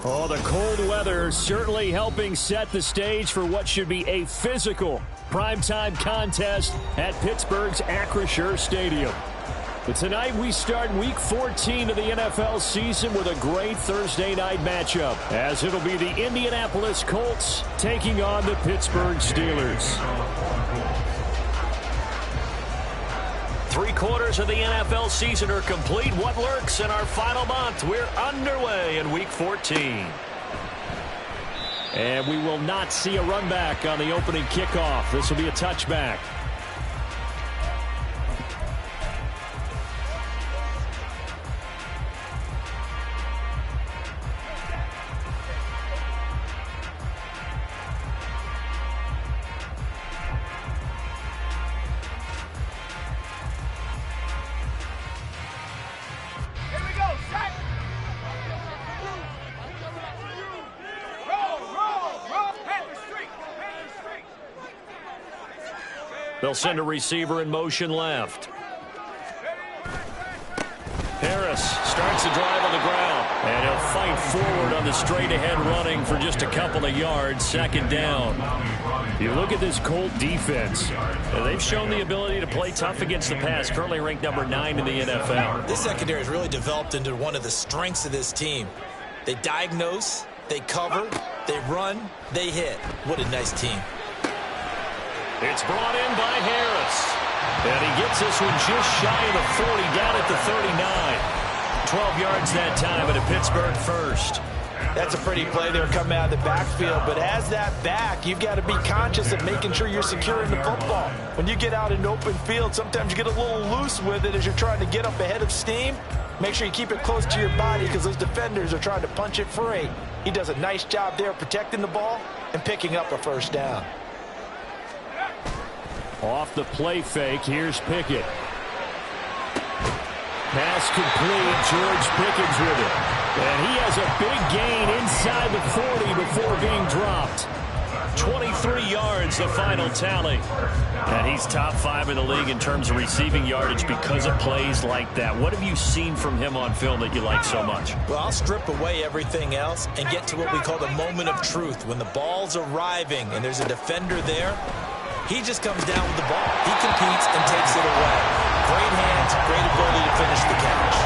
Oh, the cold weather certainly helping set the stage for what should be a physical primetime contest at Pittsburgh's Acrisure Stadium. But tonight we start Week 14 of the NFL season with a great Thursday night matchup, as it'll be the Indianapolis Colts taking on the Pittsburgh Steelers. 3/4 of the NFL season are complete. What lurks in our final month? We're underway in Week 14. And we will not see a run back on the opening kickoff. This will be a touchback. They'll send a receiver in motion left. Harris starts the drive on the ground. And he'll fight forward on the straight-ahead running for just a couple of yards. Second down. You look at this Colt defense. They've shown the ability to play tough against the pass. Currently ranked number 9 in the NFL. This secondary has really developed into one of the strengths of this team. They diagnose, they cover, they run, they hit. What a nice team. It's brought in by Harris. And he gets this one just shy of the 40, down at the 39. 12 yards that time, and a Pittsburgh first. That's a pretty play there coming out of the backfield. But as that back, you've got to be conscious of making sure you're securing the football. When you get out in open field, sometimes you get a little loose with it as you're trying to get up ahead of steam. Make sure you keep it close to your body because those defenders are trying to punch it free. He does a nice job there protecting the ball and picking up a first down. Off the play fake, here's Pickett. Pass complete, George Pickens with it. And he has a big gain inside the 40 before being dropped. 23 yards, the final tally. And he's top 5 in the league in terms of receiving yardage because of plays like that. What have you seen from him on film that you like so much? Well, I'll strip away everything else and get to what we call the moment of truth. When the ball's arriving and there's a defender there, he just comes down with the ball. He competes and takes it away. Great hands, great ability to finish the catch.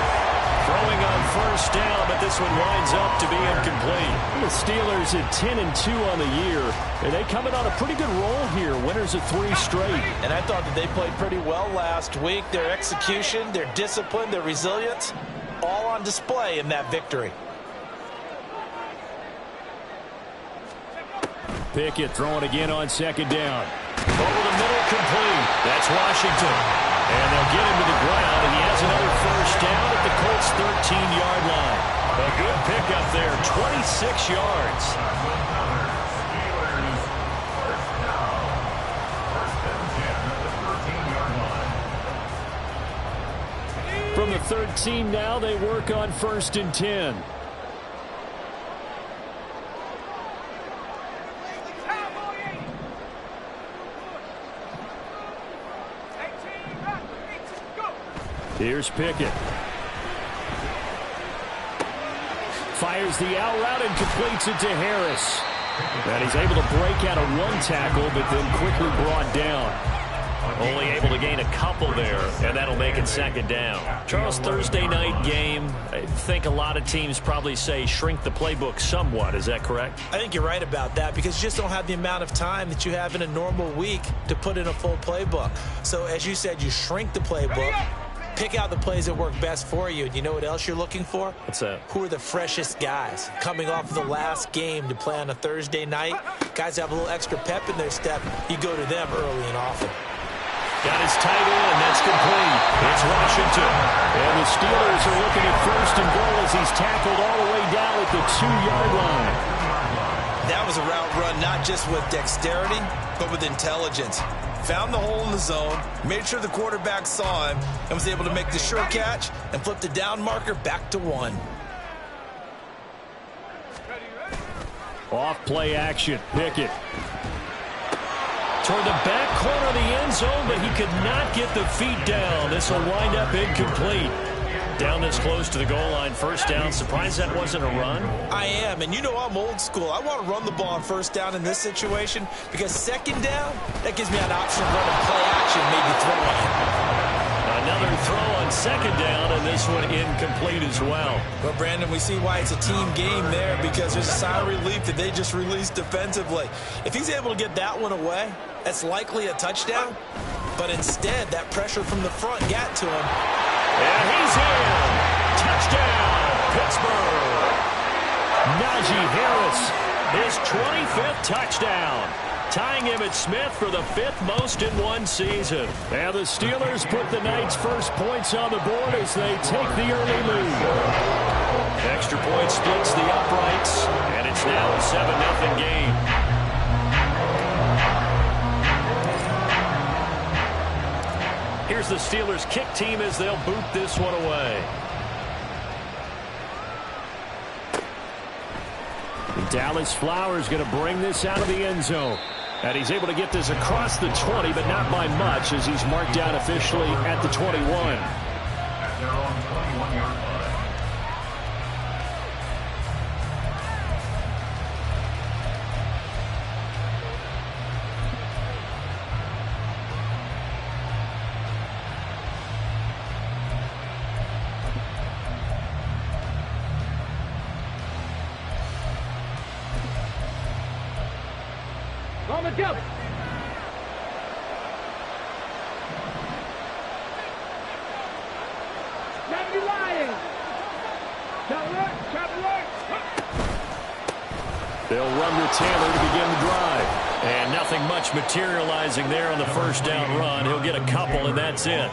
Throwing on first down, but this one winds up to be incomplete. The Steelers at 10-2 on the year, and they coming on a pretty good roll here. Winners of 3 straight. And I thought that they played pretty well last week. Their execution, their discipline, their resilience, all on display in that victory. Pickett throwing again on second down. Over the middle, complete. That's Washington. And they'll get him to the ground, and he has another first down at the Colts' 13-yard line. A good pickup there, 26 yards. From the 13 now, they work on 1st and 10. Here's Pickett. Fires the out route and completes it to Harris. And he's able to break out of 1 tackle, but then quickly brought down. Only able to gain a couple there, and that'll make it second down. Charles, Thursday night game, I think a lot of teams probably say shrink the playbook somewhat. Is that correct? I think you're right about that because you just don't have the amount of time that you have in a normal week to put in a full playbook. So as you said, you shrink the playbook. Pick out the plays that work best for you. And you know what else you're looking for? What's that? Who are the freshest guys? Coming off the last game to play on a Thursday night. Guys have a little extra pep in their step. You go to them early and often. Got his tight end. That's complete. It's Washington. And the Steelers are looking at 1st and goal as he's tackled all the way down at the 2-yard line. That was a route run not just with dexterity, but with intelligence. Found the hole in the zone, made sure the quarterback saw him, and was able to make the sure catch and flip the down marker back to 1. Off play action. Pickett. Toward the back corner of the end zone, but he could not get the feet down. This will wind up incomplete. Down this close to the goal line, first down. Surprised that wasn't a run? I am, and you know I'm old school. I want to run the ball on first down in this situation because second down, that gives me an option of running play action, maybe throwing it. Another throw on second down, and this one incomplete as well. Well, Brandon, we see why it's a team game there because there's a sigh of relief that they just released defensively. If he's able to get that one away, that's likely a touchdown. But instead, that pressure from the front got to him. And he's in. Touchdown, Pittsburgh. Najee Harris, his 25th touchdown, tying him at Smith for the 5th most in one season. And the Steelers put the Knights' first points on the board as they take the early lead. Extra point splits the uprights, and it's now a 7-0 game. Here's the Steelers kick team as they'll boot this one away. And Dallas Flowers going to bring this out of the end zone. And he's able to get this across the 20, but not by much as he's marked down officially at the 21. On the jump. Not be lying. They'll run with Taylor to begin the drive. And nothing much materializing there on the first down run. He'll get a couple, and that's it.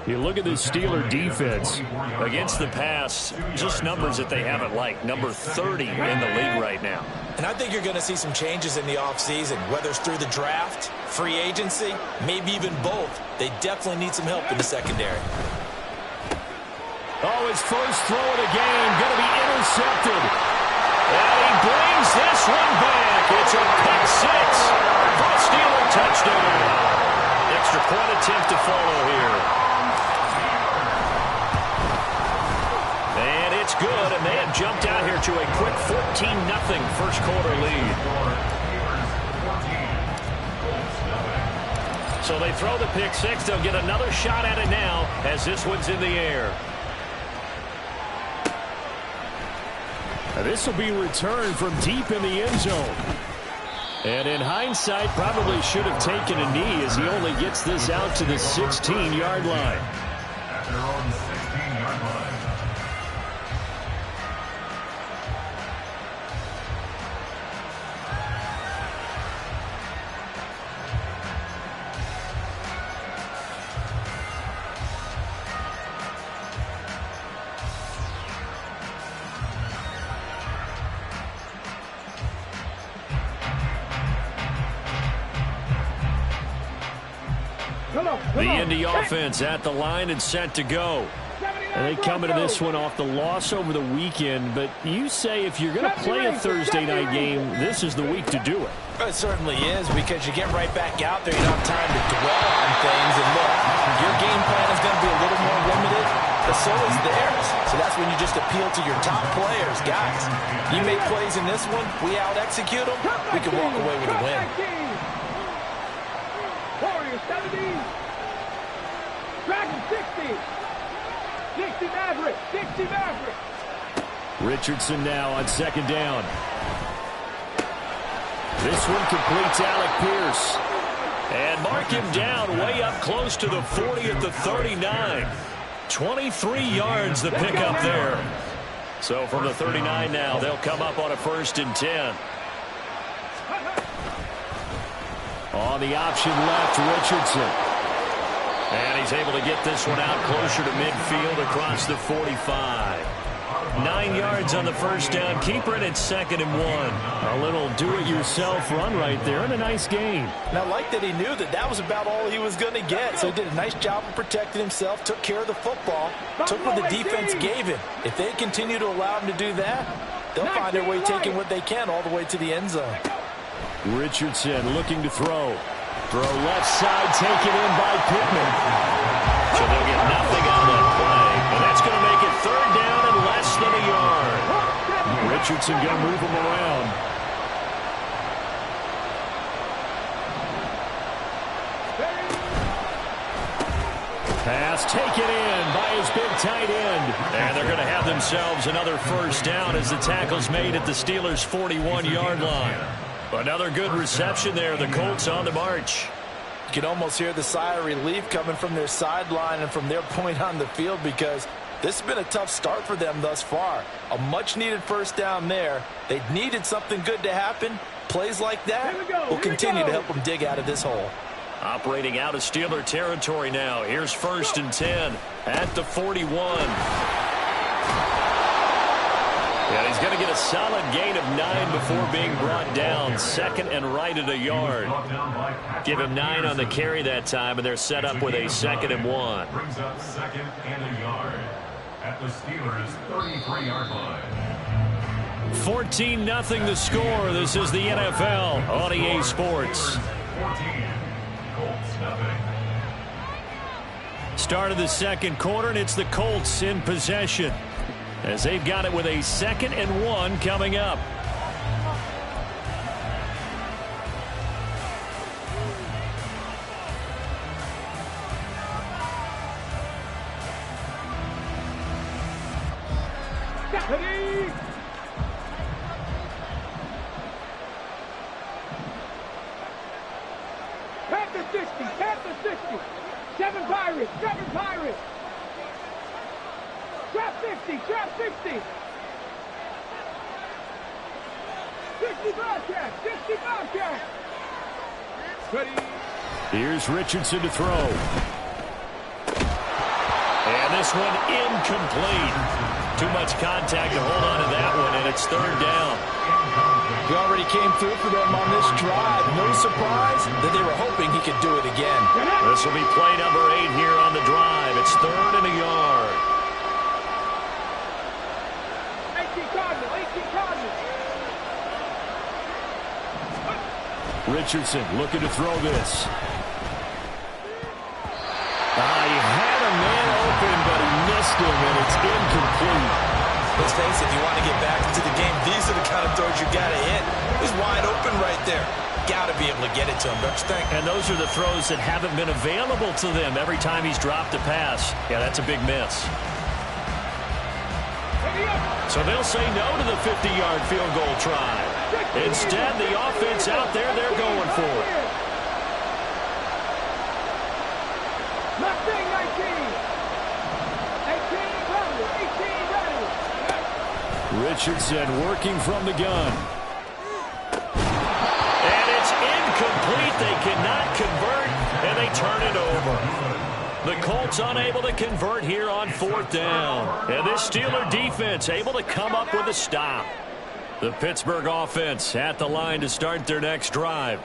You look at this Steeler defense against the pass, just numbers that they haven't liked. Number 30 in the league right now. And I think you're going to see some changes in the offseason, whether it's through the draft, free agency, maybe even both. They definitely need some help in the secondary. Oh, his first throw of the game going to be intercepted. And he brings this one back. It's a pick six for a Steeler touchdown. Extra point attempt to follow here. And it's good, and they have jumped out here to a quick 14-0 first quarter lead. So they throw the pick six. They'll get another shot at it now as this one's in the air. This will be returned from deep in the end zone. And in hindsight, probably should have taken a knee as he only gets this out to the 16-yard line. The Indy offense at the line and set to go. And they come into this one off the loss over the weekend, but you say if you're going to play a Thursday night game, this is the week to do it. It certainly is, because you get right back out there. You don't have time to dwell on things. And look, your game plan is going to be a little more limited, but so is theirs. So that's when you just appeal to your top players. Guys, you make plays in this one, we out-execute them, we can walk away with a win. Warriors 70. Dragon 60. 60 Maverick. 60 Maverick. Richardson now on second down. This one completes Alec Pierce. And mark him down way up close to the 40 at the 39. 23 yards the pickup there. So from the 39 now, they'll come up on a 1st and 10. On the option left, Richardson. And he's able to get this one out closer to midfield across the 45. 9 yards on the first down. Keeper, and it's 2nd and 1. A little do-it-yourself run right there, and a nice gain. And I like that he knew that that was about all he was going to get. So he did a nice job of protecting himself, took care of the football, took what the defense gave him. If they continue to allow him to do that, they'll find their way taking what they can all the way to the end zone. Richardson looking to throw. Throw left side, taken in by Pittman. So they'll get nothing on that play. And that's going to make it 3rd down and less than a yard. Richardson going to move him around. Pass taken in by his big tight end. And they're going to have themselves another first down as the tackle's made at the Steelers' 41-yard line. Another good reception there. The Colts on the march. You can almost hear the sigh of relief coming from their sideline and from their point on the field, because this has been a tough start for them thus far. A much-needed first down there. They needed something good to happen. Plays like that will continue to help them dig out of this hole. Operating out of Steeler territory now. Here's 1st and 10 at the 41. Yeah, he's going to get a solid gain of 9 before being brought down. 2nd and right at a yard. Give him 9 on the carry that time, and they're set up with a 2nd and 1. Brings up 2nd and a yard at the Steelers' 33-yard line. 14-0 the score. This is the NFL on EA Sports. 14, Colts nothing. Start of the second quarter, and it's the Colts in possession, as they've got it with a 2nd and 1 coming up. Panther 60, Panther 60. 7 Pirates, 7 Pirates. Trap 50, trap 50. 60 Bobcats, 60 Bobcats. Ready. Here's Richardson to throw. And this one incomplete. Too much contact to hold on to that one, and it's 3rd down. He already came through for them on this drive. No surprise that they were hoping he could do it again. This will be play number 8 here on the drive. It's 3rd and a yard. 18 Cardinals, 18 Cardinals. Richardson looking to throw this. He had a man open, but he missed him, and it's incomplete. Let's face it, if you want to get back into the game, these are the kind of throws you got to hit. He's wide open right there. Got to be able to get it to him, don't you think? And those are the throws that haven't been available to them every time he's dropped a pass. Yeah, that's a big miss. So they'll say no to the 50-yard field goal try. Instead, the offense out there, they're going for it. Mustang 19. 18 Cardinals, 18 ready. Richardson working from the gun. And it's incomplete. They cannot convert, and they turn it over. The Colts unable to convert here on 4th down. And this Steeler defense able to come up with a stop. The Pittsburgh offense at the line to start their next drive.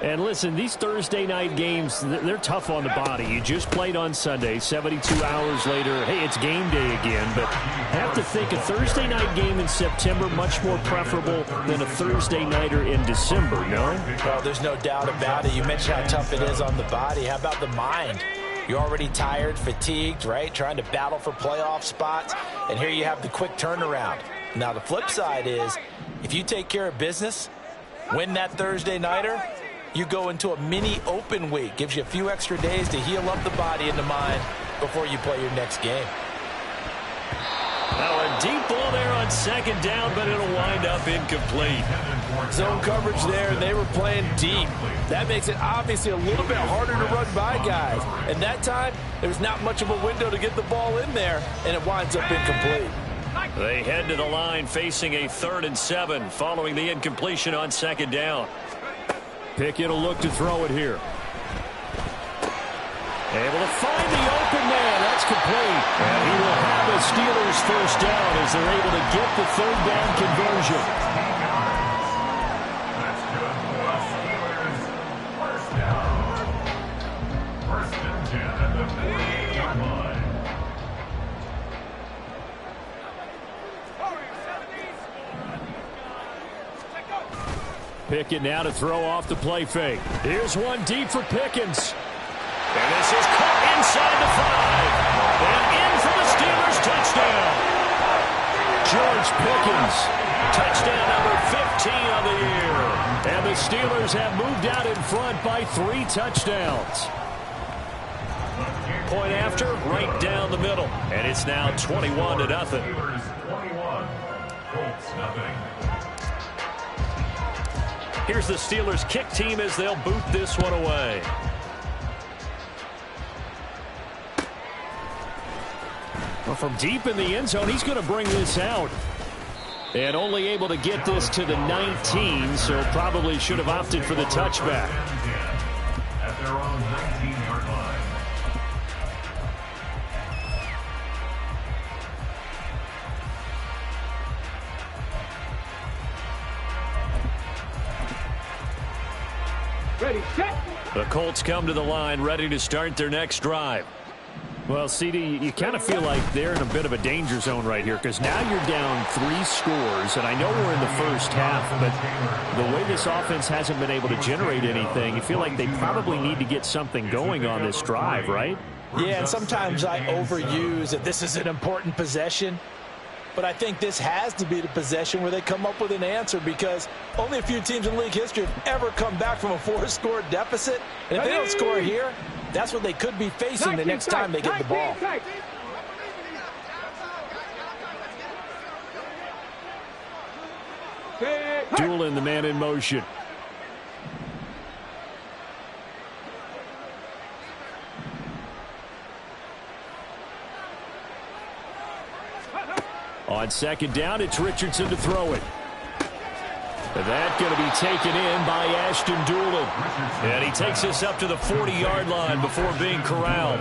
And listen, these Thursday night games, they're tough on the body. You just played on Sunday, 72 hours later. Hey, it's game day again. But I have to think a Thursday night game in September much more preferable than a Thursday nighter in December, no? Well, there's no doubt about it. You mentioned how tough it is on the body. How about the mind? You're already tired, fatigued, right? Trying to battle for playoff spots. And here you have the quick turnaround. Now, the flip side is, if you take care of business, win that Thursday nighter, you go into a mini open week. Gives you a few extra days to heal up the body and the mind before you play your next game. Now a deep ball there on 2nd down, but it'll wind up incomplete. Zone coverage there, and they were playing deep. That makes it obviously a little bit harder to run by guys. And that time, there's not much of a window to get the ball in there, and it winds up incomplete. They head to the line facing a 3rd and 7 following the incompletion on 2nd down. Pickett will look to throw it here. Able to find the open man. That's That's complete. And he will have a Steelers first down as they're able to get the third down conversion. That's good for the Steelers. First down. First and 10 at the 48-yard line. Pickett now to throw off the play fake. Here's one deep for Pickens. And this is caught inside the 5. And in for the Steelers touchdown. George Pickens, touchdown number 15 of the year. And the Steelers have moved out in front by 3 touchdowns. Point after, right down the middle. And it's now 21-0. Steelers 21, Colts nothing. Here's the Steelers kick team as they'll boot this one away. Well, from deep in the end zone, he's going to bring this out. And only able to get this to the 19, so probably should have opted for the touchback. At their own 19-yard line. Ready, set. The Colts come to the line ready to start their next drive. Well, CD, you kind of feel like they're in a bit of a danger zone right here because now you're down 3 scores, and I know we're in the first half, but the way this offense hasn't been able to generate anything, you feel like they probably need to get something going on this drive, right? Yeah, and sometimes I overuse that this is an important possession. But I think this has to be the possession where they come up with an answer because only a few teams in league history have ever come back from a 4-score deficit. And if they don't score here, that's what they could be facing the next time they get the ball. Doolin, the man in motion. On second down, it's Richardson to throw it. And that going to be taken in by Ashton Doolin. And he takes this up to the 40-yard line before being corralled.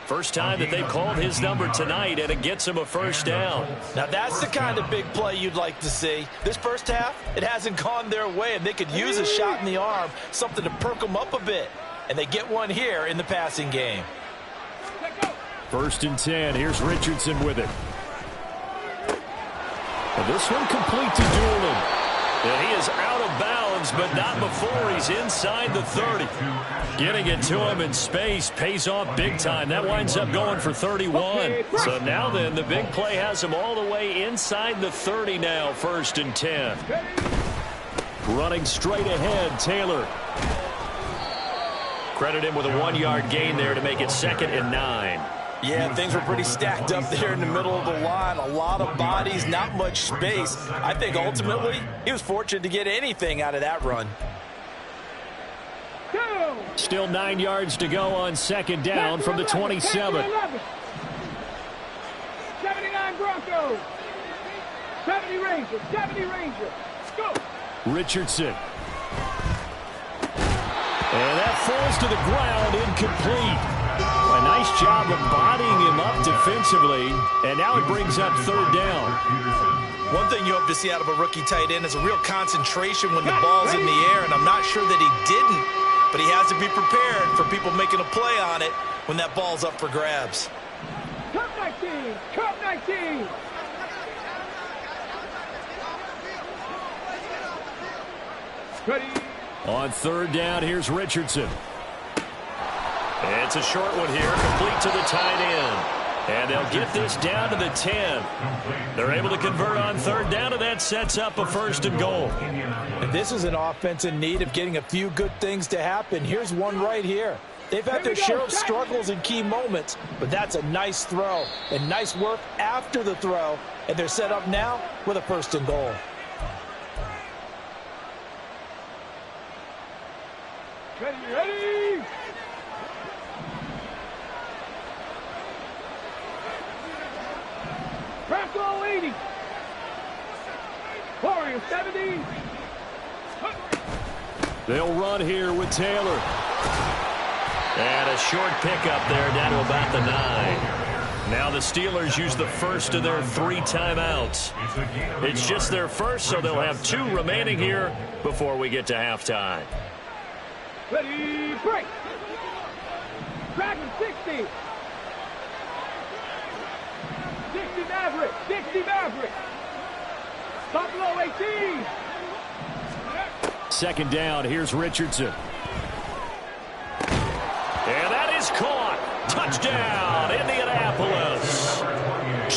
First time that they've called his number tonight, and it gets him a first down. Now, that's the kind of big play you'd like to see. This first half, it hasn't gone their way, and they could use a shot in the arm, something to perk them up a bit. And they get one here in the passing game. First and 10. Here's Richardson with it. And this one complete to Doolin. And he is out of bounds, but not before he's inside the 30. Getting it to him in space pays off big time. That winds up going for 31. So now then, the big play has him all the way inside the 30 now, first and 10. Running straight ahead, Taylor. Credit him with a 1-yard gain there to make it 2nd and 9. Yeah, things were pretty stacked up there in the middle of the line. A lot of bodies, not much space. I think ultimately he was fortunate to get anything out of that run. Still 9 yards to go on second down from the 27. 79 Broncos. 70 Rangers. 70 Rangers. Go. Richardson. And that falls to the ground, incomplete. A nice job of bodying him up defensively, and now it brings up third down. One thing you hope to see out of a rookie tight end is a real concentration when the ball's in the air, and I'm not sure that he didn't, but he has to be prepared for people making a play on it when that ball's up for grabs. Cup 19! Cup 19! Ready? On third down, here's Richardson. It's a short one here, complete to the tight end. And they'll get this down to the 10. They're able to convert on third down, and that sets up a first and goal. And this is an offense in need of getting a few good things to happen. Here's one right here. They've had their share of struggles in key moments, but that's a nice throw and nice work after the throw. And they're set up now with a first and goal. Ready? Bronco 80. Warriors 70. They'll run here with Taylor. And a short pickup there down to about the 9. Now the Steelers use the first of their 3 timeouts. It's just their first, so they'll have 2 remaining here before we get to halftime. Ready, break. Dragon 60. 60 Maverick. 60 Maverick. Buffalo 18. Second down, here's Richardson. And that is caught. Touchdown, Indianapolis.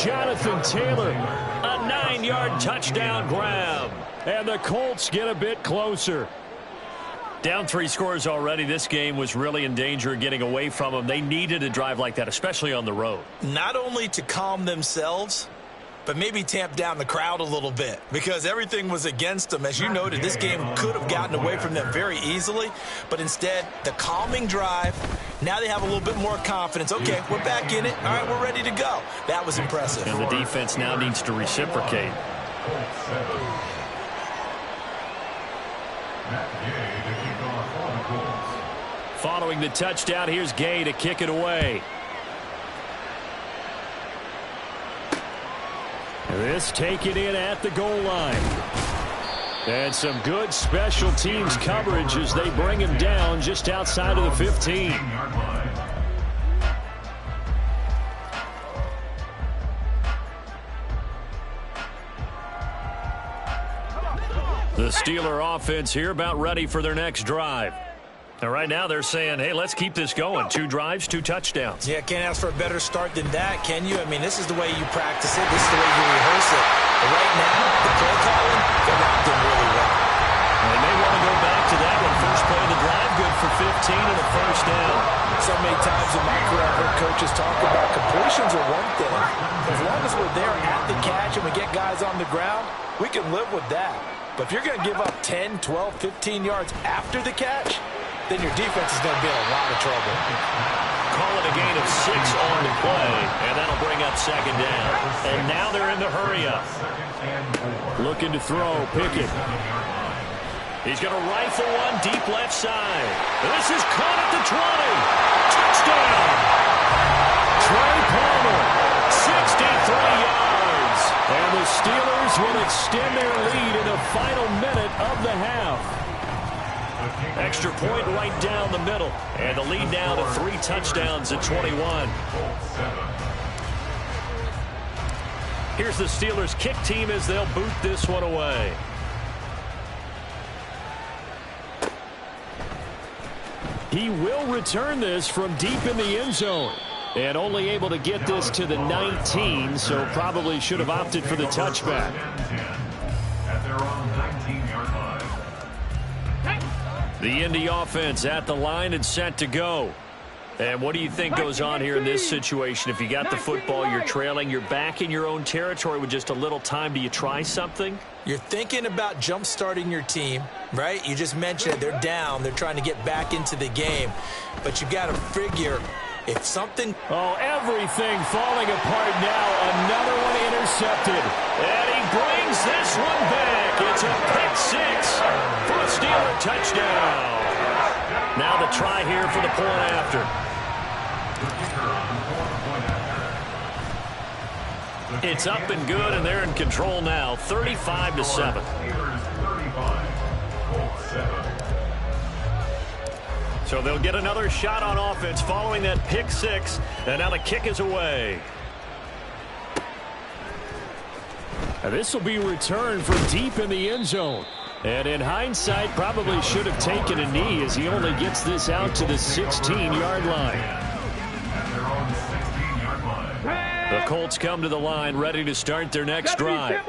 Jonathan Taylor, a 9-yard touchdown grab. And the Colts get a bit closer. Down 3 scores already. This game was really in danger of getting away from them. They needed a drive like that, especially on the road. Not only to calm themselves, but maybe tamp down the crowd a little bit because everything was against them. As you noted, this game could have gotten away from them very easily, but instead, the calming drive, now they have a little bit more confidence. Okay, we're back in it. All right, we're ready to go. That was impressive. And the defense now needs to reciprocate. Following the touchdown, here's Gay to kick it away. This taken in at the goal line. And some good special teams coverage as they bring him down just outside of the 15. The Steeler offense here about ready for their next drive. And right now they're saying, hey, let's keep this going. 2 drives, 2 touchdowns. Yeah, can't ask for a better start than that, can you? I mean, this is the way you practice it. This is the way you rehearse it. But right now, the play calling, they're locked in really well. They may want to go back to that one. First play of the drive, good for 15 and a first down. So many times in my career, I've heard coaches talk about completions are one thing. As long as we're there at the catch and we get guys on the ground, we can live with that. But if you're going to give up 10, 12, 15 yards after the catch, then your defense is going to be in a lot of trouble. Call it a gain of 6 on the play, and that'll bring up second down. And now they're in the hurry-up. Looking to throw, Pickett. He's going to rifle one deep left side. This is caught at the 20. Touchdown! Trey Palmer, 63 yards. And the Steelers will extend their lead in the final minute of the half. Extra point right down the middle. And the lead now to 3 touchdowns at 21. Here's the Steelers kick team as they'll boot this one away. He will return this from deep in the end zone. And only able to get this to the 19, so probably should have opted for the touchback. At their own 19-yard line. The Indy offense at the line and set to go. And what do you think goes on here in this situation? If you got the football, you're trailing, you're back in your own territory with just a little time. Do you try something? You're thinking about jump-starting your team, right? You just mentioned it. They're down. They're trying to get back into the game. But you got to figure if something... Oh, everything falling apart now. Another one intercepted. And he brings this one back. It's a pick 6 for a Steeler touchdown. Now the try here for the point after. It's up and good, and they're in control now, 35-7. So they'll get another shot on offense following that pick 6, and now the kick is away. And this will be returned from deep in the end zone. And in hindsight, probably should have taken a knee as he only gets this out to the 16-yard line. The Colts come to the line ready to start their next drive.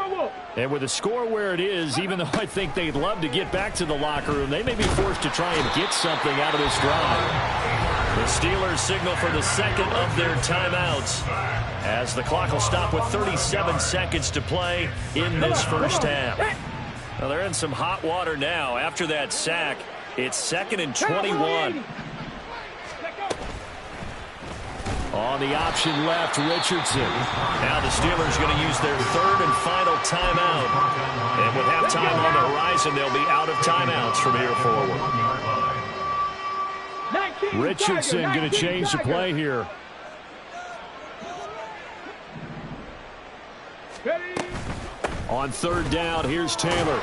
And with the score where it is, even though I think they'd love to get back to the locker room, they may be forced to try and get something out of this drive. The Steelers signal for the second of their timeouts as the clock will stop with 37 seconds to play in this first half. Well, they're in some hot water now. After that sack, it's 2nd and 21. On the option left, Richardson. Now the Steelers going to use their 3rd and final timeout. And with halftime on the horizon, they'll be out of timeouts from here forward. 19. Richardson going to change the play here. On third down, here's Taylor.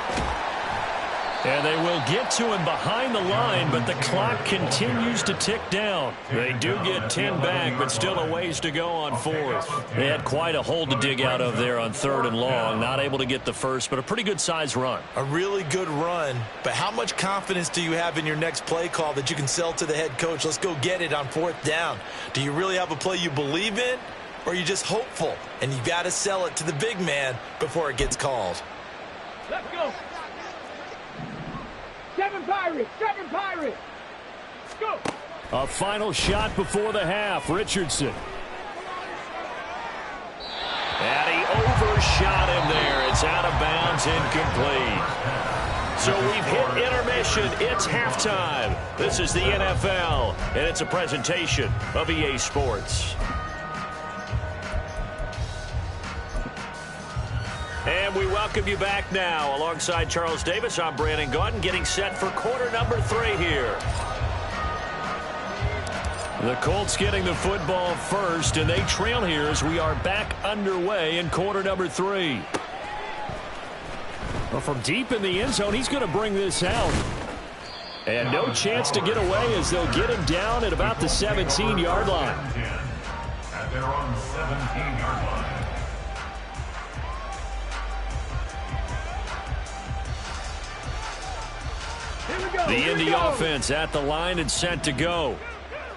And they will get to him behind the line, but the clock continues to tick down. They do get 10 back, but still a ways to go on fourth. They had quite a hole to dig out of there on third and long. Not able to get the first, but a pretty good size run. A really good run, but how much confidence do you have in your next play call that you can sell to the head coach? Let's go get it on fourth down. Do you really have a play you believe in, or are you just hopeful? And you've got to sell it to the big man before it gets called. Let's go. 7 Pirates, 7 Pirates. Go. A final shot before the half. Richardson. And he overshot him there. It's out of bounds, incomplete. So we've hit intermission. It's halftime. This is the NFL, and it's a presentation of EA Sports. And we welcome you back now. Alongside Charles Davis, I'm Brandon Gaudin, getting set for quarter number 3 here. The Colts getting the football first, and they trail here as we are back underway in quarter number 3. Well, from deep in the end zone, he's going to bring this out. And no chance to get away as they'll get him down at about the 17-yard line. At their own 17-yard line. The Indy offense at the line and set to go.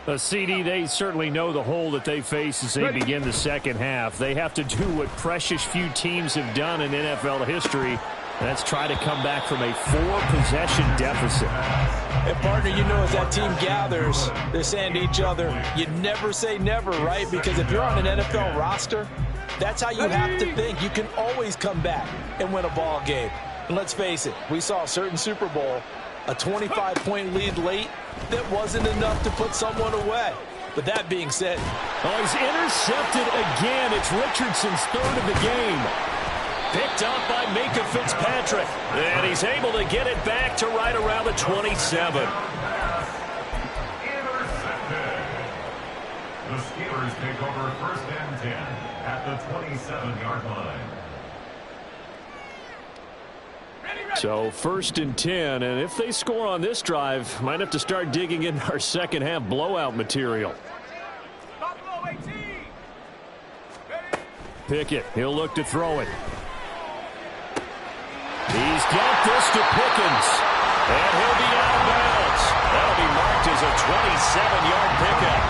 The CD, they certainly know the hole that they face as they begin the second half. They have to do what precious few teams have done in NFL history. That's try to come back from a 4-possession deficit. And partner, you know, as that team gathers, they're saying to each other, you never say never, right? Because if you're on an NFL roster, that's how you have to think. You can always come back and win a ball game. And let's face it, we saw a certain Super Bowl, a 25-point lead late that wasn't enough to put someone away. But that being said, he's intercepted again. It's Richardson's third of the game. Picked up by Minka Fitzpatrick. And he's able to get it back to right around the 27. Intercepted. The Steelers take over first and 10 at the 27-yard line. So first and 10, and if they score on this drive, might have to start digging in our second half blowout material. Pickett, he'll look to throw it. He's got this to Pickens, and he'll be out of bounds. That'll be marked as a 27-yard pickup.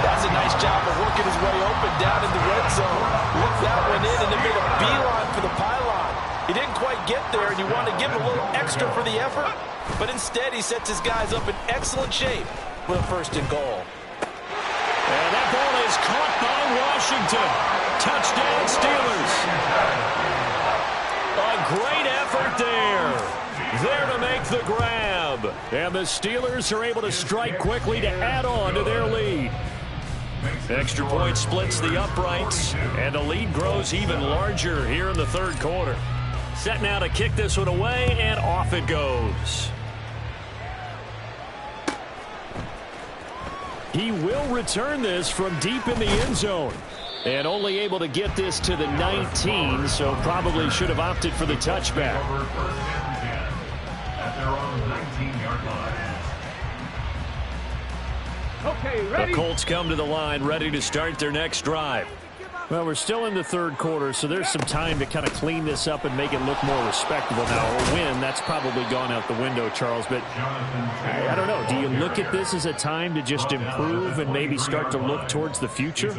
That's a nice job of working his way open down in the red zone. Looked that one in and then made a beeline for the pylon. He didn't quite get there, and you want to give him a little extra for the effort, but instead he sets his guys up in excellent shape with a first and goal. And that ball is caught by Washington. Touchdown, Steelers. A great effort there. There to make the grab. And the Steelers are able to strike quickly to add on to their lead. Extra point splits the uprights, and the lead grows even larger here in the third quarter. Set now to kick this one away, and off it goes. He will return this from deep in the end zone. And only able to get this to the 19, so probably should have opted for the touchback. At their own 19-yard line. Okay, ready? The Colts come to the line, ready to start their next drive. Well, we're still in the third quarter, so there's some time to kind of clean this up and make it look more respectable now. A win, that's probably gone out the window, Charles, but I don't know. Do you look at this as a time to just improve and maybe start to look towards the future?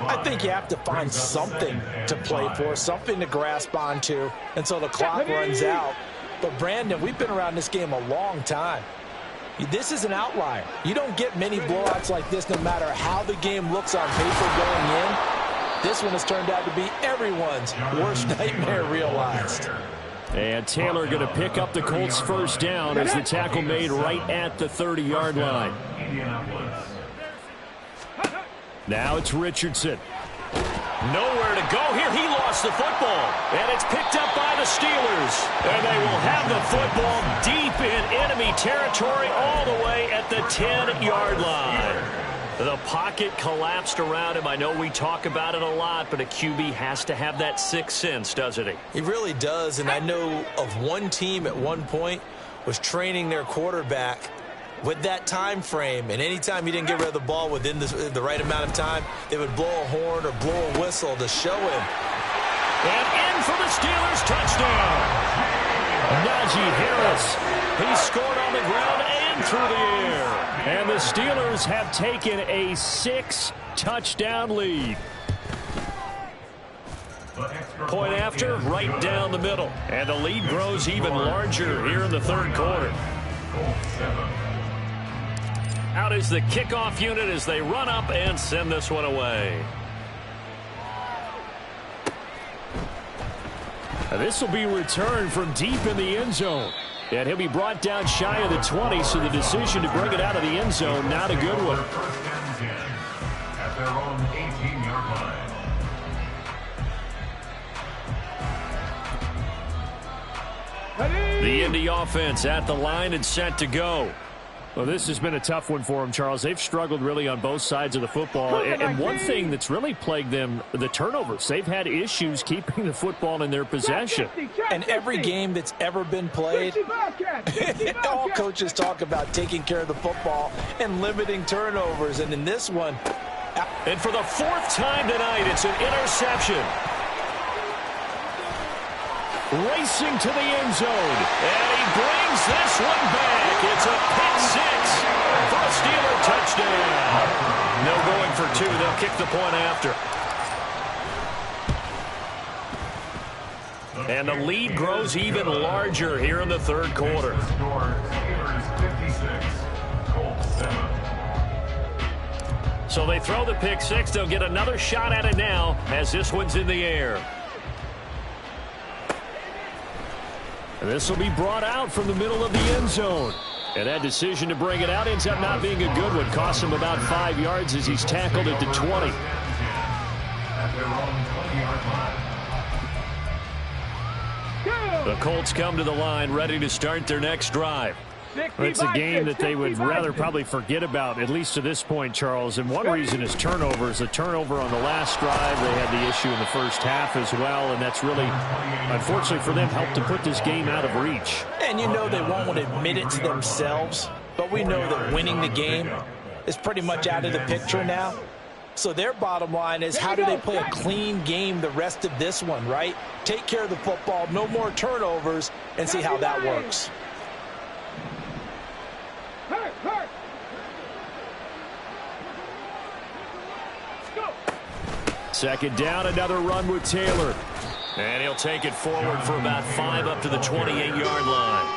I think you have to find something to play for, something to grasp onto until the clock runs out. But, Brandon, we've been around this game a long time. This is an outlier. You don't get many blowouts like this no matter how the game looks on paper going in. This one has turned out to be everyone's worst nightmare realized. And Taylor going to pick up the Colts' first down as the tackle made right at the 30-yard line. Now it's Richardson. Nowhere to go here. He lost the football. And it's picked up by the Steelers. And they will have the football deep in enemy territory all the way at the 10-yard line. The pocket collapsed around him. I know we talk about it a lot, but a QB has to have that sixth sense, doesn't he? He really does, and I know of one team at one point was training their quarterback with that time frame, and anytime he didn't get rid of the ball within the right amount of time, they would blow a horn or blow a whistle to show him. And in for the Steelers, touchdown. Najee Harris, he scored on the ground and through the air. And the Steelers have taken a 6-touchdown lead. Point after, right down the middle. And the lead grows even larger here in the third quarter. Out is the kickoff unit as they run up and send this one away. This will be returned from deep in the end zone. And he'll be brought down shy of the 20, so the decision to bring it out of the end zone, not a good one. At their own 18-yard line. The Indy offense at the line and set to go. Well, this has been a tough one for them, Charles. They've struggled really on both sides of the football. And one thing that's really plagued them, the turnovers. They've had issues keeping the football in their possession. And every game that's ever been played, all coaches talk about taking care of the football and limiting turnovers. And in this one, and for the fourth time tonight, it's an interception. Racing to the end zone. And he brings this one back. It's a pick six for a Steeler touchdown. No going for two. They'll kick the point after. And the lead grows even larger here in the third quarter. So they throw the pick six. They'll get another shot at it now as this one's in the air. And this will be brought out from the middle of the end zone. And that decision to bring it out ends up not being a good one. Costs him about 5 yards as he's tackled at the 20. The Colts come to the line ready to start their next drive. It's a game that they would rather probably forget about, at least to this point, Charles. And one reason is turnovers. A turnover on the last drive. They had the issue in the first half as well, and that's really, unfortunately for them, helped to put this game out of reach. And you know they won't admit it to themselves, but we know that winning the game is pretty much out of the picture now. So their bottom line is, how do they play a clean game the rest of this one, right? Take care of the football, no more turnovers, and see how that works. Second down, another run with Taylor. And he'll take it forward for about 5 up to the 28-yard line.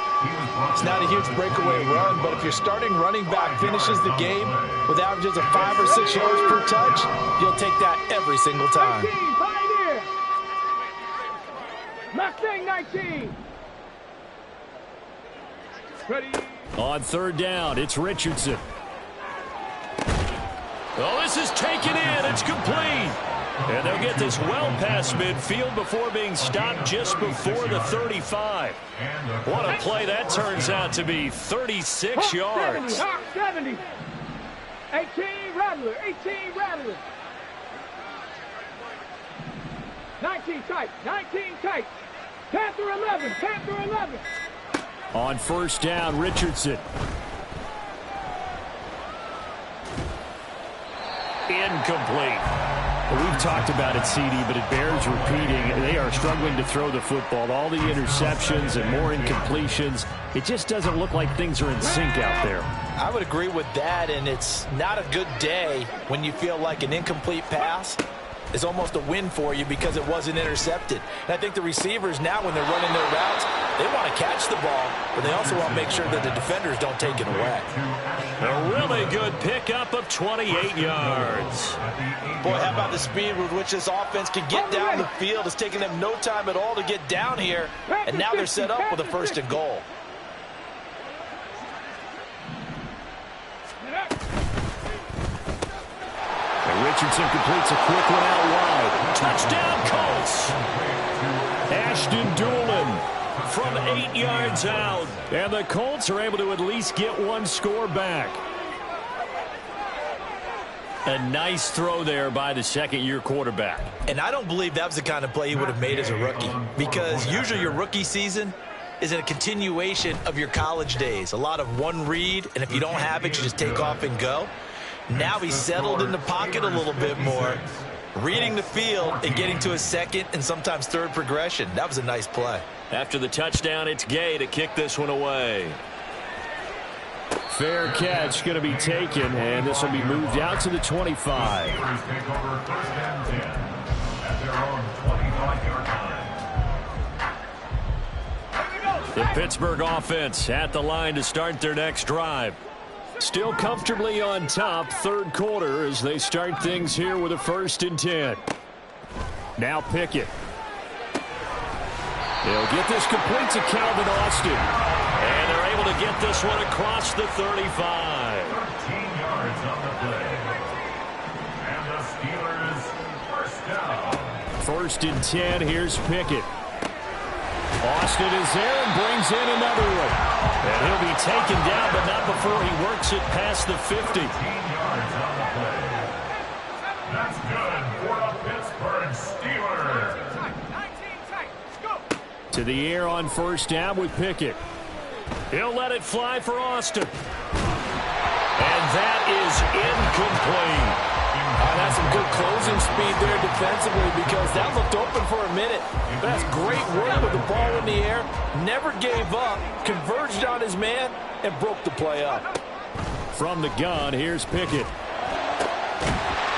It's not a huge breakaway run, but if your starting running back finishes the game with averages of 5 or 6 yards per touch, you'll take that every single time. 19, Mustang 19. Ready. On third down, it's Richardson. Oh, this is taken in. It's complete. And they'll get this well past midfield before being stopped just before the 35. What a play that turns out to be. 36 yards. 70. 18 Rattler. 18 Rattler. 19 tight. 19 tight. Panther 11. Panther 11. On first down, Richardson. Incomplete. We've talked about it, CD, but it bears repeating. They are struggling to throw the football. All the interceptions and more incompletions. It just doesn't look like things are in sync out there. I would agree with that, and it's not a good day when you feel like an incomplete pass is almost a win for you because it wasn't intercepted. And I think the receivers now, when they're running their routes, they want to catch the ball, but they also want to make sure that the defenders don't take it away. A really good pickup of 28 yards. Boy, how about the speed with which this offense can get down the field? It's taking them no time at all to get down here, and now they're set up with a first and goal. And Richardson and completes a quick one out wide. Touchdown, Colts. Ashton Doolin from 8 yards out. And the Colts are able to at least get one score back. A nice throw there by the second-year quarterback. And I don't believe that was the kind of play he would have made as a rookie, because usually your rookie season is a continuation of your college days. A lot of one read, and if you don't have it, you just take off and go. Now he's settled in the pocket a little bit more, reading the field and getting to a second and sometimes third progression. That was a nice play. After the touchdown, it's Gay to kick this one away. Fair catch going to be taken, and this will be moved out to the 25. The Pittsburgh offense at the line to start their next drive. Still comfortably on top, third quarter, as they start things here with a 1st and 10. Now Pickett. They'll get this complete to Calvin Austin. And they're able to get this one across the 35. 13 yards on the play. And the Steelers first down. 1st and 10, here's Pickett. Austin is there and brings in another one. And he'll be taken down, but not before he works it past the 50. 15 yards on the play. That's good for the Pittsburgh Steelers. To the air on 1st down with Pickett. He'll let it fly for Austin. And that is incomplete. That's some good closing speed there defensively, because that looked open for a minute. But that's great work with the ball in the air. Never gave up, converged on his man, and broke the play up. From the gun, here's Pickett.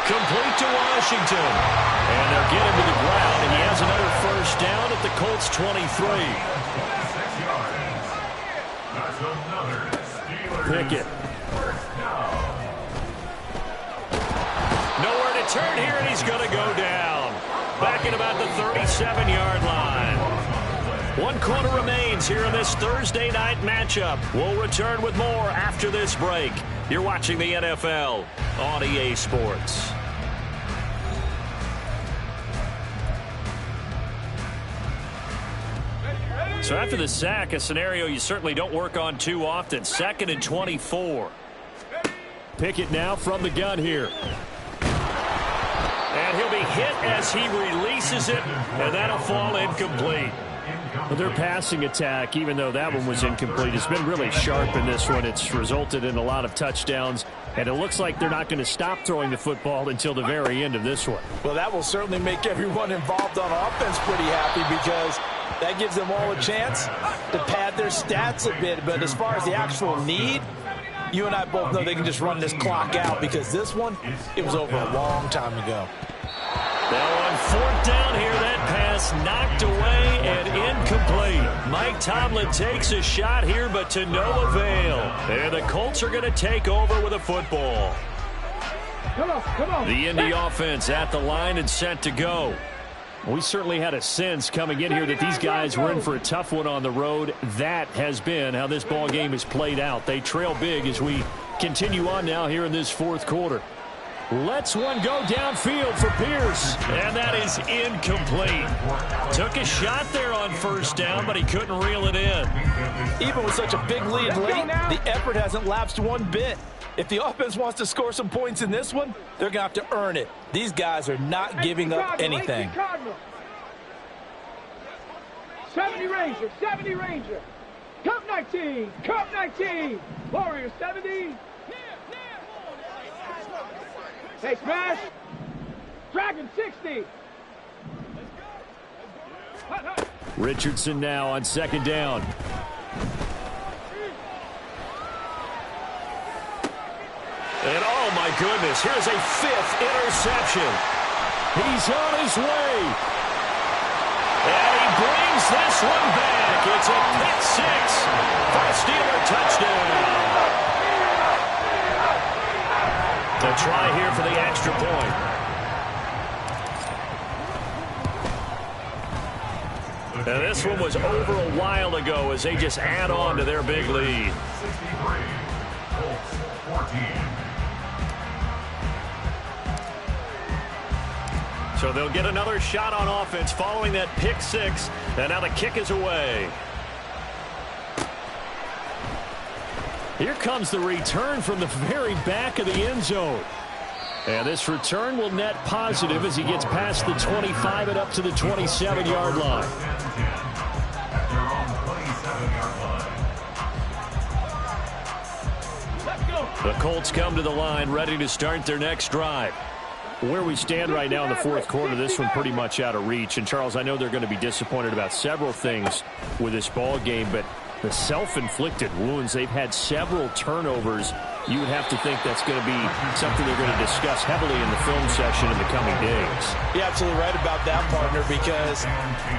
Complete to Washington. And they'll get him to the ground, and he has another 1st down at the Colts 23. Pickett. Nowhere to turn here, and he's going to go down. Back at about the 37-yard line. 1 quarter remains here in this Thursday night matchup. We'll return with more after this break. You're watching the NFL on EA Sports. So after the sack, a scenario you certainly don't work on too often. 2nd and 24. Pickett now from the gun here. And he'll be hit as he releases it, and that'll fall incomplete. But their passing attack, even though that one was incomplete, has been really sharp in this one. It's resulted in a lot of touchdowns, and it looks like they're not going to stop throwing the football until the very end of this one. Well, that will certainly make everyone involved on offense pretty happy, because that gives them all a chance to pad their stats a bit. But as far as the actual need, you and I both know they can just run this clock out, because this one, it was over a long time ago. Now on 4th down here, that pass knocked away and incomplete. Mike Tomlin takes a shot here, but to no avail. And the Colts are going to take over with a football. Come on. The Indy offense at the line and set to go. We certainly had a sense coming in here that these guys were in for a tough one on the road. That has been how this ball game has played out. They trail big as we continue on now here in this 4th quarter. Lets one go downfield for Pierce, and that is incomplete. Took a shot there on 1st down, but he couldn't reel it in. Even with such a big lead late, the effort hasn't lapsed one bit. If the offense wants to score some points in this one, they're going to have to earn it. These guys are not giving up anything. 70 Ranger. Cup 19. Warriors 70. Hey, smash. Dragon 60. Richardson now on 2nd down. And oh my goodness, here's a 5th interception. He's on his way. And he brings this one back. It's a pick 6 for a Steeler touchdown. A try here for the extra point. And this one was over a while ago as they just add on to their big lead. 63, Colts 14. So they'll get another shot on offense following that pick six. And now the kick is away. Here comes the return from the very back of the end zone. And this return will net positive as he gets past the 25 and up to the 27-yard line. The Colts come to the line ready to start their next drive. Where we stand right now in the fourth quarter, this one pretty much out of reach. And, Charles, I know they're going to be disappointed about several things with this ball game, but the self-inflicted wounds, they've had several turnovers. You would have to think that's going to be something they're going to discuss heavily in the film session in the coming days. You're absolutely right about that, partner, because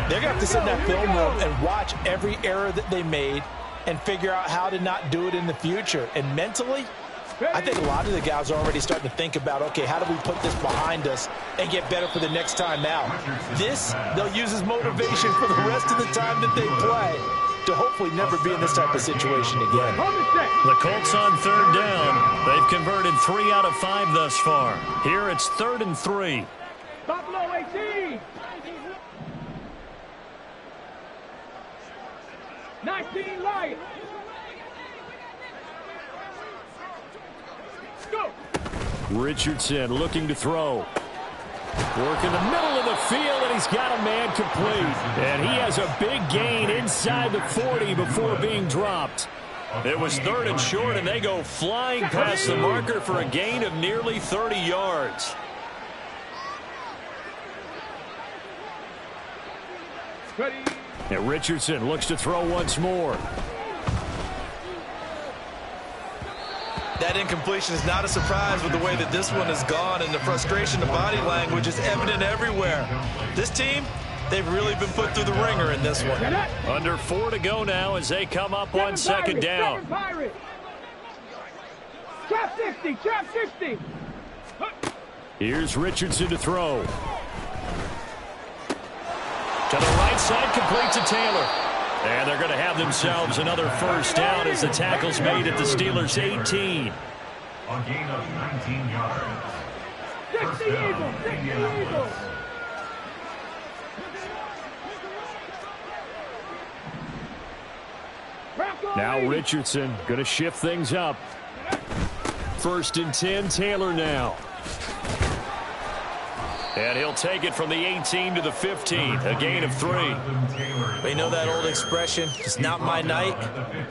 they're going to have to sit in that film room and watch every error that they made and figure out how to not do it in the future. And mentally, I think a lot of the guys are already starting to think about, okay, how do we put this behind us and get better for the next time out? This, they'll use as motivation for the rest of the time that they play to hopefully never be in this type of situation again. The Colts on third down. They've converted 3 out of 5 thus far. Here it's 3rd and 3. Buffalo 18. 19 Lions. Go. Richardson looking to throw. Work in the middle of the field, and he's got a man complete. And he has a big gain inside the 40 before being dropped. It was 3rd and short, and they go flying past the marker for a gain of nearly 30 yards. Ready. And Richardson looks to throw once more. That incompletion is not a surprise with the way that this one has gone, and the frustration, the body language is evident everywhere. This team, they've really been put through the ringer in this one. Under 4 to go now as they come up on second down. Trap 60, trap 60. Here's Richardson to throw. To the right side, complete to Taylor. And they're going to have themselves another first down as the tackle's made at the Steelers' 18. A gain of 19 yards. 60 Eagles, 60 Eagles. Now Richardson going to shift things up. 1st and 10, Taylor now. And he'll take it from the 18 to the 15, a gain of 3. You know that old expression, it's not my night?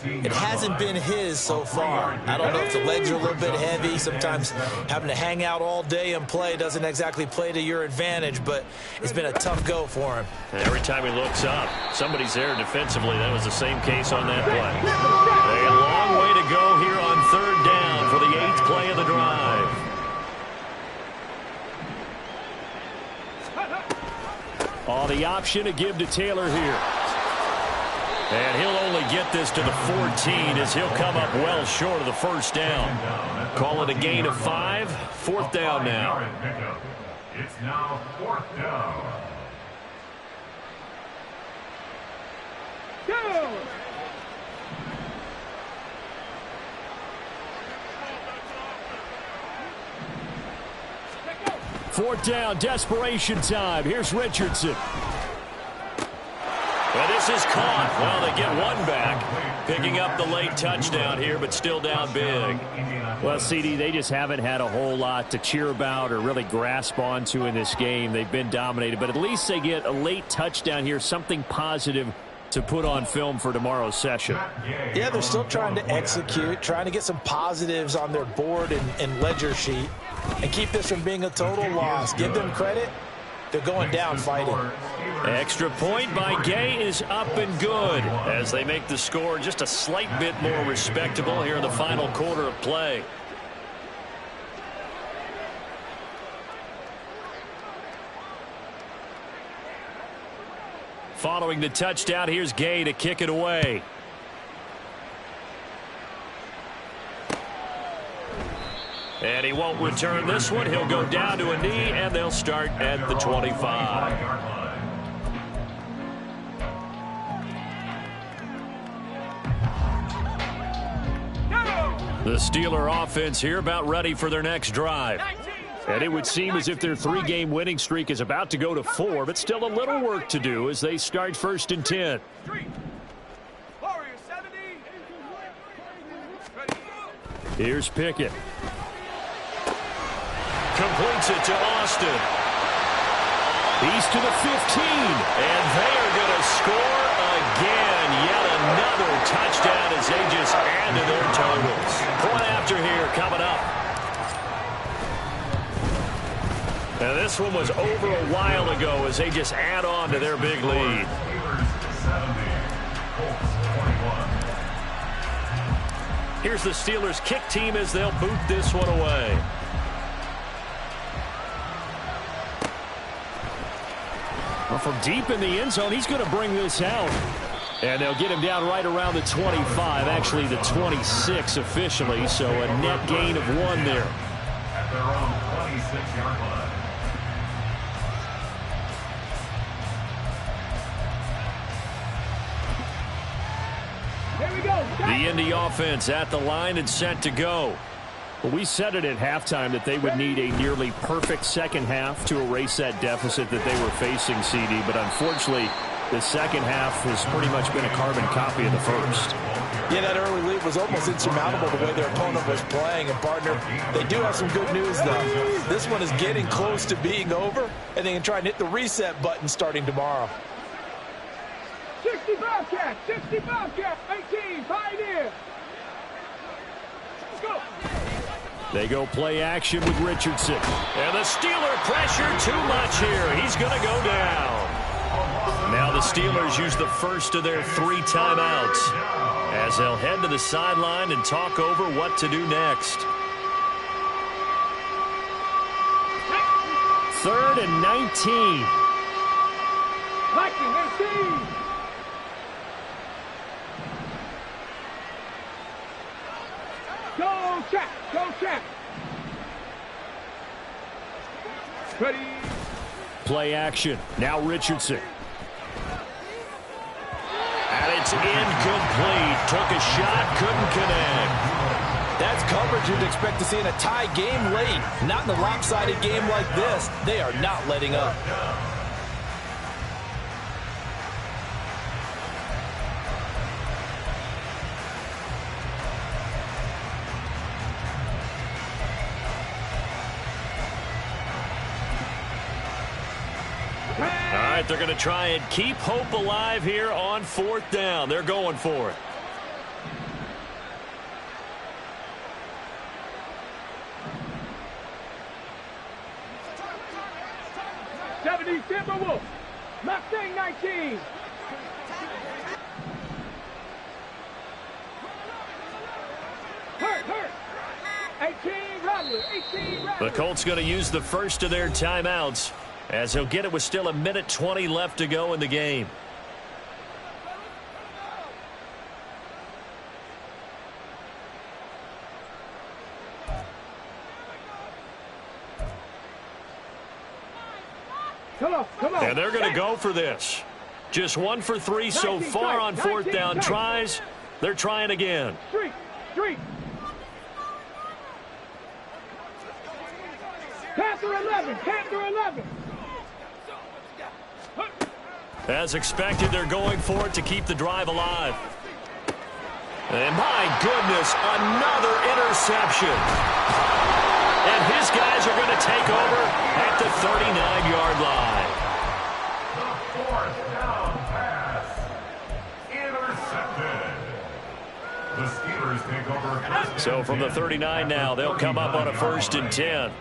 It hasn't been his so far. I don't know if the legs are a little bit heavy. Sometimes having to hang out all day and play doesn't exactly play to your advantage, but it's been a tough go for him. And every time he looks up, somebody's there defensively. That was the same case on that play. A long way to go here on 3rd down for the 8th play of the drive. Oh, the option to give to Taylor here. And he'll only get this to the 14 as he'll come up well short of the first down. Call it a gain of 5. 4th down now. It's now 4th down. Go. Fourth down, desperation time. Here's Richardson. And this is caught. Well, they get one back. Picking up the late touchdown here, but still down big. Well, CD, they just haven't had a whole lot to cheer about or really grasp onto in this game. They've been dominated, but at least they get a late touchdown here, something positive to put on film for tomorrow's session. Yeah, they're still trying to execute, trying to get some positives on their board and ledger sheet and keep this from being a total loss. Give them credit. They're going down fighting. Extra point by Gay is up and good as they make the score just a slight bit more respectable here in the final quarter of play. Following the touchdown, here's Gay to kick it away. And he won't return this one. He'll go down to a knee, and they'll start at the 25. The Steeler offense here about ready for their next drive. And it would seem as if their 3-game winning streak is about to go to 4, but still a little work to do as they start 1st and 10. Here's Pickett. Completes it to Austin. He's to the 15. And they are going to score again. Yet another touchdown as they just add to their totals. Point after here coming up. Now this one was over a while ago as they just add on to their big lead. Here's the Steelers kick team as they'll boot this one away. Well, from deep in the end zone, he's going to bring this out. And they'll get him down right around the 25, actually the 26 officially, so a net gain of 1 there. At their own 26-yard line. The Indy offense at the line and set to go. Well, we said it at halftime that they would need a nearly perfect second half to erase that deficit that they were facing, CD. But unfortunately, the second half has pretty much been a carbon copy of the first. Yeah, that early lead was almost insurmountable the way their opponent was playing. And, partner, they do have some good news, though. This one is getting close to being over, and they can try and hit the reset button starting tomorrow. 60 Bobcats, 60 Bobcats, 18, Pioneer. Let's go. They go play action with Richardson. And the Steeler pressure too much here. He's going to go down. Now the Steelers use the first of their 3 timeouts as they'll head to the sideline and talk over what to do next. 3rd and 19. Viking, MC. Go check, go check. Ready. Play action. Now Richardson. And it's incomplete. Took a shot, couldn't connect. That's coverage you'd expect to see in a tie game late. Not in a lopsided game like this. They are not letting up. All right, they're going to try and keep hope alive here on 4th down. They're going for it. Timberwolves, Mustang 19. Hurt. 18, Rattler, 18, Rattler. The Colts going to use the first of their timeouts as he'll get it with still 1:20 left to go in the game. Come on. And they're going to go for this. Just 1 for 3 so far on 4th down tries. They're trying again. Street. Panther 11. As expected, they're going for it to keep the drive alive. And my goodness, another interception. And his guys are going to take over at the 39-yard line. The 4th down pass. Intercepted. The Steelers take over. So from the 39 now, they'll come up on a 1st and 10.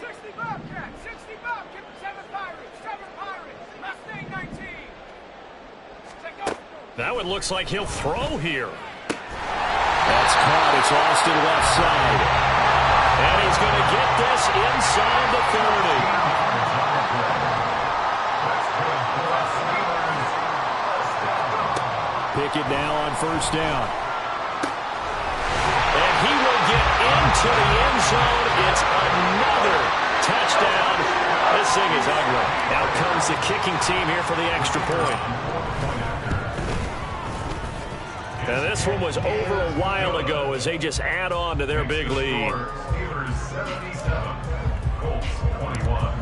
60 Bobcats, 7 Pirates, Mustang 19. That one looks like he'll throw here. That's caught. It's Austin left side. And he's going to get this inside the 30. Pickett now on 1st down. And he will get into the end zone. It's another touchdown. This thing is ugly. Out comes the kicking team here for the extra point. And this one was over a while ago as they just add on to their big lead. Steelers 77. Colts 21.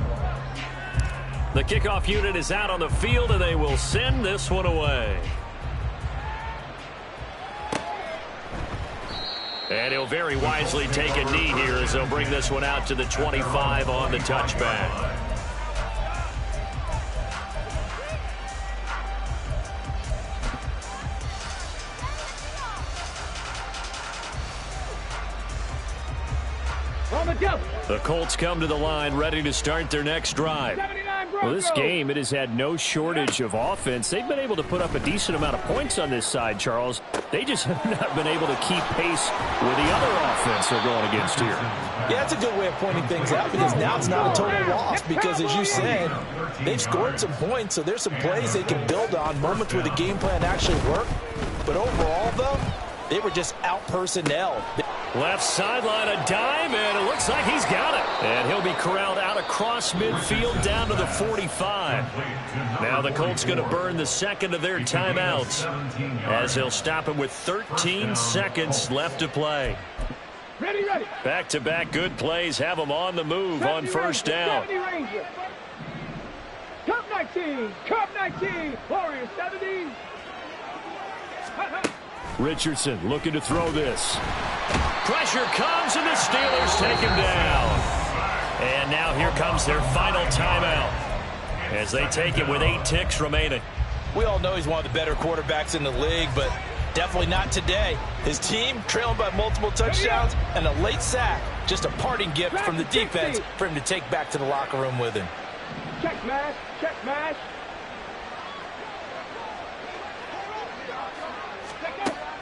The kickoff unit is out on the field, and they will send this one away. And he'll very wisely take a knee here as they'll bring this one out to the 25 on the touchback. The Colts come to the line ready to start their next drive. Well, this game, it has had no shortage of offense. They've been able to put up a decent amount of points on this side, Charles. They just have not been able to keep pace with the other offense they're going against here. Yeah, that's a good way of pointing things out because now it's not a total loss because, as you said, they've scored some points, so there's some plays they can build on, moments where the game plan actually worked. But overall, though, they were just out-personnelled. Left sideline, a dime, and it looks like he's got it. And he'll be corralled out across midfield down to the 45. Now the Colts going to burn the second of their timeouts as they'll stop him with 13 seconds left to play. Ready. Back-to-back good plays have them on the move on first down. Cup 19, Warriors 70. Richardson looking to throw this. Pressure comes, and the Steelers take him down. And now here comes their final timeout as they take it with 8 ticks remaining. We all know he's one of the better quarterbacks in the league, but definitely not today. His team trailing by multiple touchdowns and a late sack. Just a parting gift from the defense for him to take back to the locker room with him. Check mash.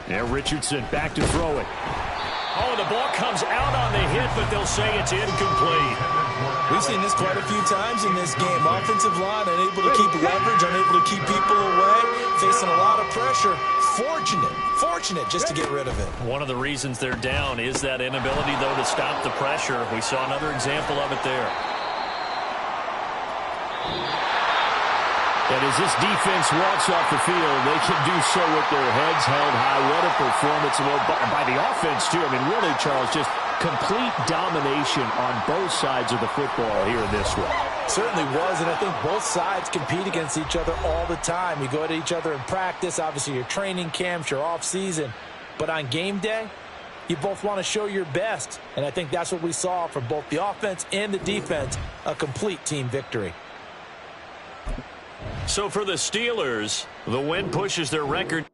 Yeah, Richardson back to throw it. Oh, the ball comes out on the hit, but they'll say it's incomplete. We've seen this quite a few times in this game. Offensive line unable to keep leverage, unable to keep people away, facing a lot of pressure. Fortunate just to get rid of it. One of the reasons they're down is that inability, though, to stop the pressure. We saw another example of it there. And as this defense walks off the field, they can do so with their heads held high. What a performance by the offense, too. I mean, really, Charles, just complete domination on both sides of the football here in this one. Certainly was, and I think both sides compete against each other all the time. You go at each other in practice, obviously your training camps, your off-season. But on game day, you both want to show your best. And I think that's what we saw from both the offense and the defense, a complete team victory. So for the Steelers, the win pushes their record